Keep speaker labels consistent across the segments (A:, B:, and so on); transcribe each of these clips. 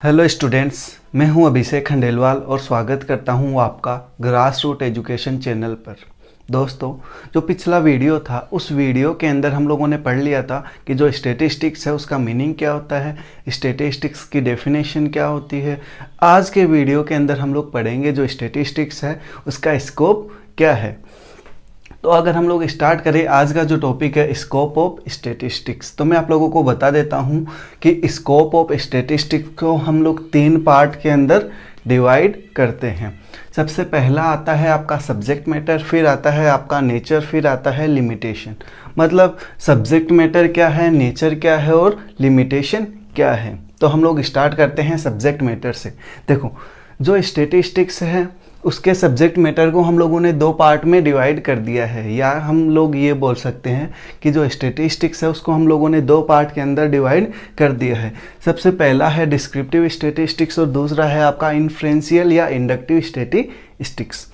A: Hello students, मैं हूं अभिषेक खंडेलवाल और स्वागत करता हूं आपका ग्रास रूट एजुकेशन चैनल पर। दोस्तों, जो पिछला वीडियो था उस वीडियो के अंदर हम लोगों ने पढ़ लिया था कि जो स्टैटिस्टिक्स है उसका मीनिंग क्या होता है, स्टैटिस्टिक्स की डेफिनेशन क्या होती है। आज के वीडियो के अंदर हम लोग पढ़ेंगे जो स्टैटिस्टिक्स है उसका स्कोप क्या है। तो अगर हम लोग स्टार्ट करें आज का जो टॉपिक है स्कोप ऑफ स्टैटिस्टिक्स, तो मैं आप लोगों को बता देता हूं कि स्कोप ऑफ स्टैटिस्टिक्स को हम लोग 3 पार्ट के अंदर डिवाइड करते हैं। सबसे पहला आता है आपका सब्जेक्ट मैटर, फिर आता है आपका नेचर, फिर आता है लिमिटेशन। मतलब सब्जेक्ट मैटर क्या है, नेचर क्या है और लिमिटेशन क्या है। तो हम लोग स्टार्ट करते हैं सब्जेक्ट मैटर से। देखो, जो स्टैटिस्टिक्स है उसके सब्जेक्ट मैटर को हम लोगों ने 2 पार्ट में डिवाइड कर दिया है, या हम लोग ये बोल सकते हैं कि जो स्टैटिस्टिक्स है उसको हम लोगों ने 2 पार्ट के अंदर डिवाइड कर दिया है। सबसे पहला है डिस्क्रिप्टिव स्टैटिस्टिक्स और दूसरा है आपका इन्फ्रेंशियल या इंडक्टिव स्टैटिस्टिक्स।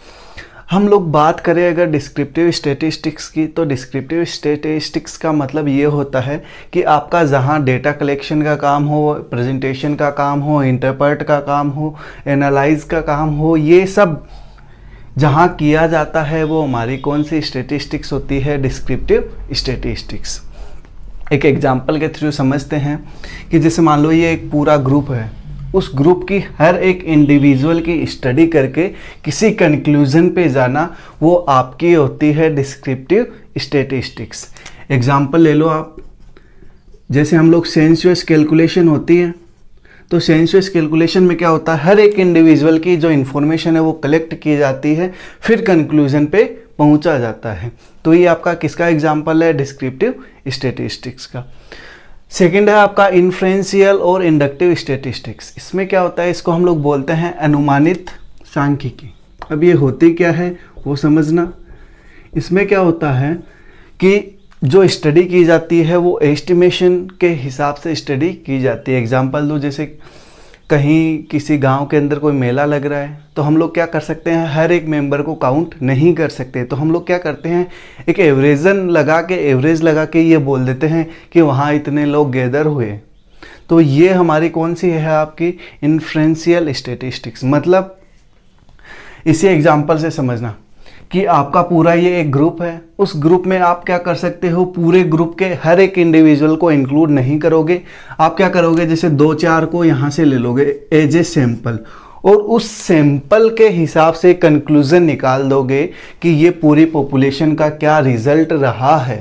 A: हम लोग बात करें अगर डिस्क्रिप्टिव स्टैटिस्टिक्स की, तो डिस्क्रिप्टिव स्टैटिस्टिक्स का मतलब ये होता है कि आपका जहाँ डेटा कलेक्शन का काम हो, प्रेजेंटेशन का काम हो, इंटरप्रेट का काम हो, एनालाइज का काम हो, ये सब जहाँ किया जाता है वो हमारी कौन सी स्टैटिस्टिक्स होती है, डिस्क्रिप्टिव स्टैटिस्टिक्स। एक एग्जांपल के थ्रू समझते हैं कि जैसे मान लो ये एक पूरा ग्रुप है, उस ग्रुप की हर एक इंडिविजुअल की स्टडी करके किसी कंक्लूजन पे जाना, वो आपकी होती है डिस्क्रिप्टिव स्टैटिस्टिक्स। एग्जांपल ले लो आप, जैसे हम लोग सेंसुअस कैलकुलेशन होती है, तो सेंसुअस कैलकुलेशन में क्या होता है, हर एक इंडिविजुअल की जो इन्फॉर्मेशन है वो कलेक्ट की जाती है, फिर कंक्लूजन पे पहुंचा जाता है। तो ये आपका किसका एग्जाम्पल है, डिस्क्रिप्टिव स्टैटिस्टिक्स का। सेकेंड है आपका इन्फ्रेंशियल और इंडक्टिव स्टैटिस्टिक्स। इसमें क्या होता है, इसको हम लोग बोलते हैं अनुमानित सांख्यिकी। अब ये होती क्या है वो समझना। इसमें क्या होता है कि जो स्टडी की जाती है वो एस्टिमेशन के हिसाब से स्टडी की जाती है। एग्जांपल दो, जैसे कहीं किसी गांव के अंदर कोई मेला लग रहा है, तो हम लोग क्या कर सकते हैं, हर एक मेंबर को काउंट नहीं कर सकते, तो हम लोग क्या करते हैं, एक एवरेज लगा के ये बोल देते हैं कि वहाँ इतने लोग गैदर हुए। तो ये हमारी कौन सी है, आपकी इन्फ्रेंशियल स्टैटिस्टिक्स। मतलब इसी एग्जाम्पल से समझना कि आपका पूरा ये एक ग्रुप है, उस ग्रुप में आप क्या कर सकते हो, पूरे ग्रुप के हर एक इंडिविजुअल को इंक्लूड नहीं करोगे। आप क्या करोगे, जैसे 2-4 को यहाँ से ले लोगे एज ए सैंपल, और उस सैंपल के हिसाब से कंक्लूजन निकाल दोगे कि ये पूरी पॉपुलेशन का क्या रिजल्ट रहा है।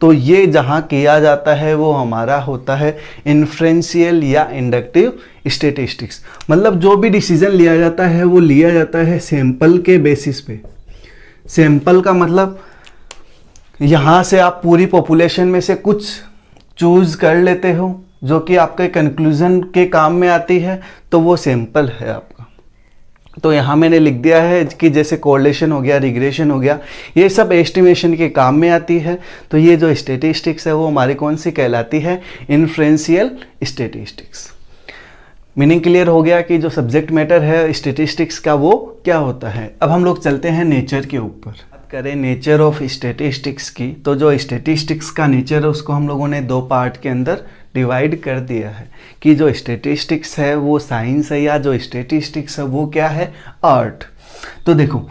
A: तो ये जहाँ किया जाता है वो हमारा होता है इन्फ्रेंशियल या इंडक्टिव स्टैटिस्टिक्स। मतलब जो भी डिसीजन लिया जाता है वो लिया जाता है सैंपल के बेसिस पे। सैंपल का मतलब यहाँ से आप पूरी पॉपुलेशन में से कुछ चूज कर लेते हो जो कि आपके कंक्लूजन के काम में आती है, तो वो सैंपल है आपका। तो यहाँ मैंने लिख दिया है कि जैसे कोरिलेशन हो गया, रिग्रेशन हो गया, ये सब एस्टिमेशन के काम में आती है। तो ये जो स्टैटिस्टिक्स है वो हमारी कौन सी कहलाती है, इन्फ्रेंशियल स्टैटिस्टिक्स। मीनिंग क्लियर हो गया कि जो सब्जेक्ट मैटर है स्टैटिस्टिक्स का वो क्या होता है। अब हम लोग चलते हैं नेचर के ऊपर। बात करें नेचर ऑफ स्टैटिस्टिक्स की, तो जो स्टैटिस्टिक्स का नेचर है उसको हम लोगों ने 2 पार्ट के अंदर डिवाइड कर दिया है कि जो स्टैटिस्टिक्स है वो साइंस है, या जो स्टैटिस्टिक्स है वो क्या है, आर्ट। तो देखो,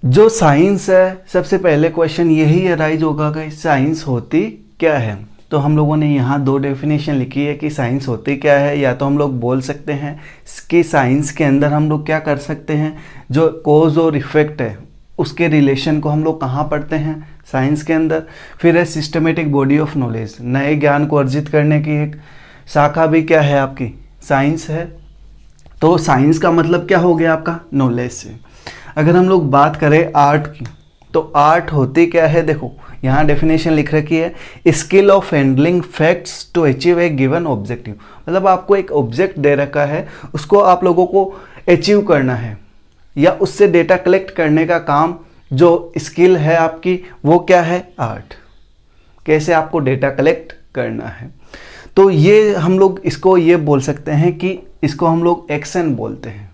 A: जो साइंस है, सबसे पहले क्वेश्चन यही अराइज होगा कि साइंस होती क्या है। तो हम लोगों ने यहाँ 2 डेफिनेशन लिखी है कि साइंस होती क्या है। या तो हम लोग बोल सकते हैं कि साइंस के अंदर हम लोग क्या कर सकते हैं, जो कॉज और इफेक्ट है उसके रिलेशन को हम लोग कहाँ पढ़ते हैं, साइंस के अंदर। फिर है सिस्टमेटिक बॉडी ऑफ नॉलेज, नए ज्ञान को अर्जित करने की एक शाखा भी क्या है आपकी, साइंस है। तो साइंस का मतलब क्या हो गया आपका, नॉलेज से। अगर हम लोग बात करें आर्ट की, तो आर्ट होती क्या है, देखो यहाँ डेफिनेशन लिख रखी है, skill of handling facts to achieve a given objective. मतलब आपको एक ऑब्जेक्ट दे रखा है, उसको आप लोगों को अचीव करना है, या उससे डेटा कलेक्ट करने का काम, जो स्किल है आपकी वो क्या है, आर्ट। कैसे आपको डेटा कलेक्ट करना है। तो ये हम लोग इसको ये बोल सकते हैं कि इसको हम लोग एक्शन बोलते हैं।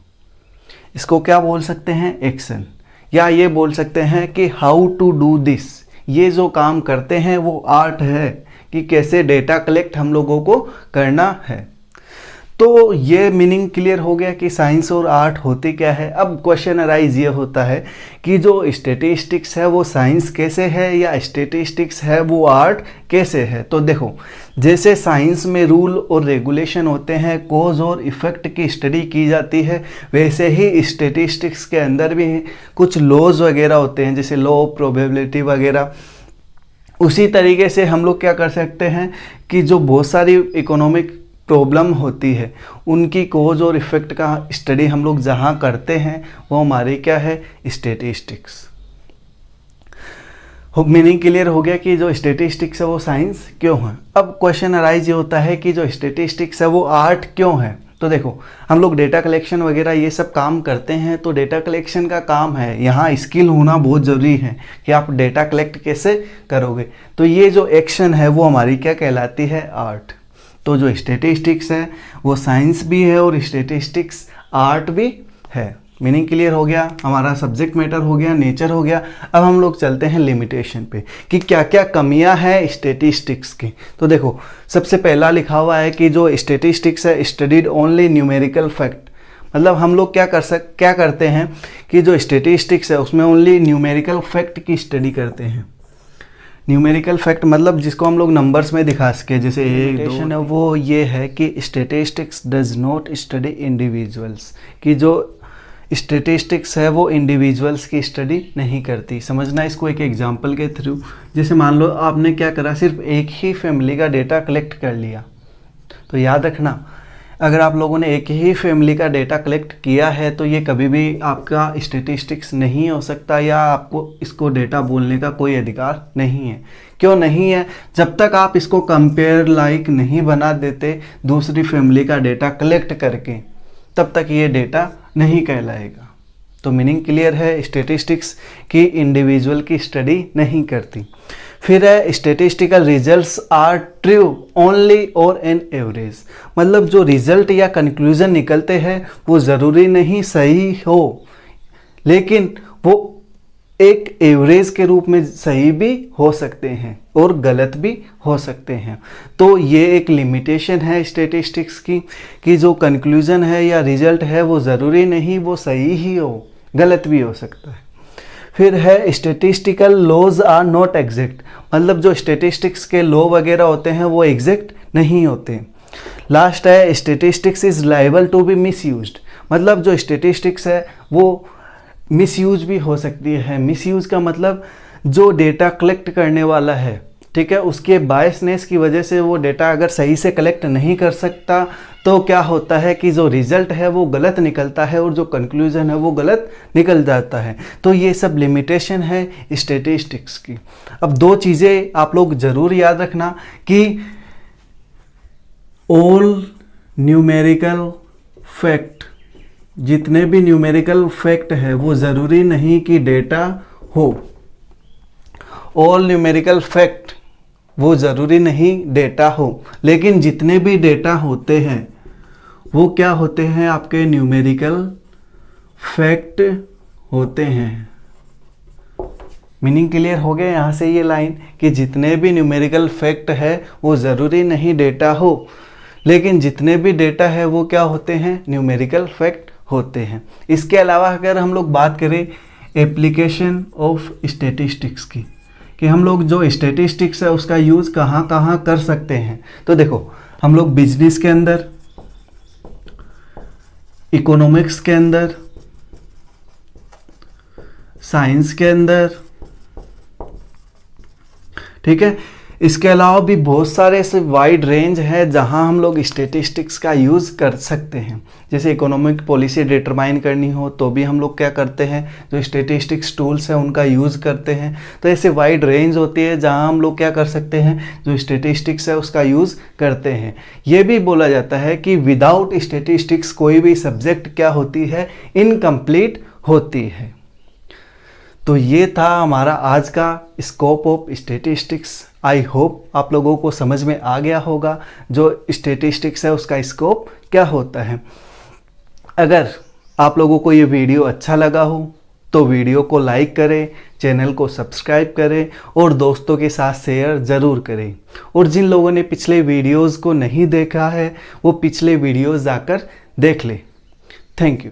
A: इसको क्या बोल सकते हैं, एक्शन। या ये बोल सकते हैं कि हाउ टू डू दिस, ये जो काम करते हैं वो आर्ट है कि कैसे डेटा कलेक्ट हम लोगों को करना है। तो ये मीनिंग क्लियर हो गया कि साइंस और आर्ट होती क्या है। अब क्वेश्चन अराइज ये होता है कि जो स्टैटिस्टिक्स है वो साइंस कैसे है या स्टैटिस्टिक्स है वो आर्ट कैसे है। तो देखो, जैसे साइंस में रूल और रेगुलेशन होते हैं, कॉज और इफ़ेक्ट की स्टडी की जाती है, वैसे ही स्टैटिस्टिक्स के अंदर भी कुछ लॉज वगैरह होते हैं, जैसे लॉ ऑफ प्रोबेबिलिटी वगैरह। उसी तरीके से हम लोग क्या कर सकते हैं कि जो बहुत सारी इकोनॉमिक प्रॉब्लम होती है उनकी कॉज और इफ़ेक्ट का स्टडी हम लोग जहाँ करते हैं वो हमारी क्या है, स्टैटिस्टिक्स। मीनिंग क्लियर हो गया कि जो स्टैटिस्टिक्स है वो साइंस क्यों है। अब क्वेश्चन अराइज ये होता है कि जो स्टैटिस्टिक्स है वो आर्ट क्यों है। तो देखो, हम लोग डेटा कलेक्शन वगैरह ये सब काम करते हैं, तो डेटा कलेक्शन का काम है, यहाँ स्किल होना बहुत ज़रूरी है कि आप डेटा कलेक्ट कैसे करोगे। तो ये जो एक्शन है वो हमारी क्या कहलाती है, आर्ट। तो जो स्टैटिस्टिक्स है वो साइंस भी है और स्टैटिस्टिक्स आर्ट भी है। मीनिंग क्लियर हो गया, हमारा सब्जेक्ट मैटर हो गया, नेचर हो गया। अब हम लोग चलते हैं लिमिटेशन पे कि क्या क्या कमियां हैं स्टैटिस्टिक्स की। तो देखो, सबसे पहला लिखा हुआ है कि जो स्टैटिस्टिक्स है स्टडीड ओनली न्यूमेरिकल फैक्ट। मतलब हम लोग क्या करते हैं कि जो स्टैटिस्टिक्स है उसमें ओनली न्यूमेरिकल फैक्ट की स्टडी करते हैं। न्यूमेरिकल फैक्ट मतलब जिसको हम लोग नंबर्स में दिखा सके, जैसे लिमिटेशन है वो ये है कि statistics does not study individuals, कि जो स्टैटिस्टिक्स है वो इंडिविजुअल्स की स्टडी नहीं करती। समझना इसको एक एग्जांपल के थ्रू। जैसे मान लो आपने क्या करा, सिर्फ एक ही फैमिली का डेटा कलेक्ट कर लिया। तो याद रखना, अगर आप लोगों ने एक ही फैमिली का डेटा कलेक्ट किया है तो ये कभी भी आपका स्टैटिस्टिक्स नहीं हो सकता, या आपको इसको डेटा बोलने का कोई अधिकार नहीं है। क्यों नहीं है? जब तक आप इसको कंपेयर लाइक नहीं बना देते दूसरी फैमिली का डेटा कलेक्ट करके, तब तक ये डेटा नहीं कहलाएगा। तो मीनिंग क्लियर है, स्टैटिस्टिक्स की इंडिविजुअल की स्टडी नहीं करती। फिर है statistical results are true only on an average. मतलब जो रिजल्ट या कंक्लूजन निकलते हैं वो ज़रूरी नहीं सही हो, लेकिन वो एक एवरेज के रूप में सही भी हो सकते हैं और गलत भी हो सकते हैं। तो ये एक लिमिटेशन है स्टैटिस्टिक्स की कि जो कंक्लूजन है या रिजल्ट है वो ज़रूरी नहीं वो सही ही हो, गलत भी हो सकता है। फिर है statistical laws are not exact. मतलब जो स्टैटिस्टिक्स के लॉ वगैरह होते हैं वो एग्जैक्ट नहीं होते। लास्ट है statistics is liable to be misused. मतलब जो स्टैटिस्टिक्स है वो मिसयूज भी हो सकती है। मिसयूज का मतलब जो डेटा कलेक्ट करने वाला है, ठीक है, उसके बायसनेस की वजह से वो डेटा अगर सही से कलेक्ट नहीं कर सकता तो क्या होता है कि जो रिजल्ट है वो गलत निकलता है और जो कंक्लूजन है वो गलत निकल जाता है। तो ये सब लिमिटेशन है स्टैटिस्टिक्स की। अब दो चीज़ें आप लोग ज़रूर याद रखना कि ऑल न्यूमेरिकल फैक्ट, जितने भी न्यूमेरिकल फैक्ट है वो ज़रूरी नहीं कि डेटा हो। ऑल न्यूमेरिकल फैक्ट वो ज़रूरी नहीं डेटा हो, लेकिन जितने भी डेटा होते हैं वो क्या होते हैं, आपके न्यूमेरिकल फैक्ट होते हैं। मीनिंग क्लियर हो गया यहाँ से ये लाइन कि जितने भी न्यूमेरिकल फैक्ट है वो ज़रूरी नहीं डेटा हो, लेकिन जितने भी डेटा है वो क्या होते हैं, न्यूमेरिकल फैक्ट होते हैं। इसके अलावा अगर हम लोग बात करें एप्लीकेशन ऑफ स्टैटिस्टिक्स की, कि हम लोग जो स्टैटिस्टिक्स है उसका यूज़ कहाँ कहाँ कर सकते हैं, तो देखो हम लोग बिजनेस के अंदर, इकोनॉमिक्स के अंदर, साइंस के अंदर, ठीक है। इसके अलावा भी बहुत सारे ऐसे वाइड रेंज है जहां हम लोग स्टैटिस्टिक्स का यूज़ कर सकते हैं। जैसे इकोनॉमिक पॉलिसी डिटरमाइन करनी हो तो भी हम लोग क्या करते हैं, जो स्टैटिस्टिक्स टूल्स हैं उनका यूज़ करते हैं। तो ऐसे वाइड रेंज होती है जहां हम लोग क्या कर सकते हैं, जो स्टैटिस्टिक्स है उसका यूज़ करते हैं। ये भी बोला जाता है कि विदाउट स्टैटिस्टिक्स कोई भी सब्जेक्ट क्या होती है, इनकम्प्लीट होती है। तो ये था हमारा आज का scope of statistics. I hope आप लोगों को समझ में आ गया होगा जो स्टैटिस्टिक्स है उसका स्कोप क्या होता है। अगर आप लोगों को ये वीडियो अच्छा लगा हो तो वीडियो को लाइक करें, चैनल को सब्सक्राइब करें और दोस्तों के साथ शेयर ज़रूर करें। और जिन लोगों ने पिछले वीडियोज़ को नहीं देखा है वो पिछले वीडियोज़ जाकर देख ले। Thank you.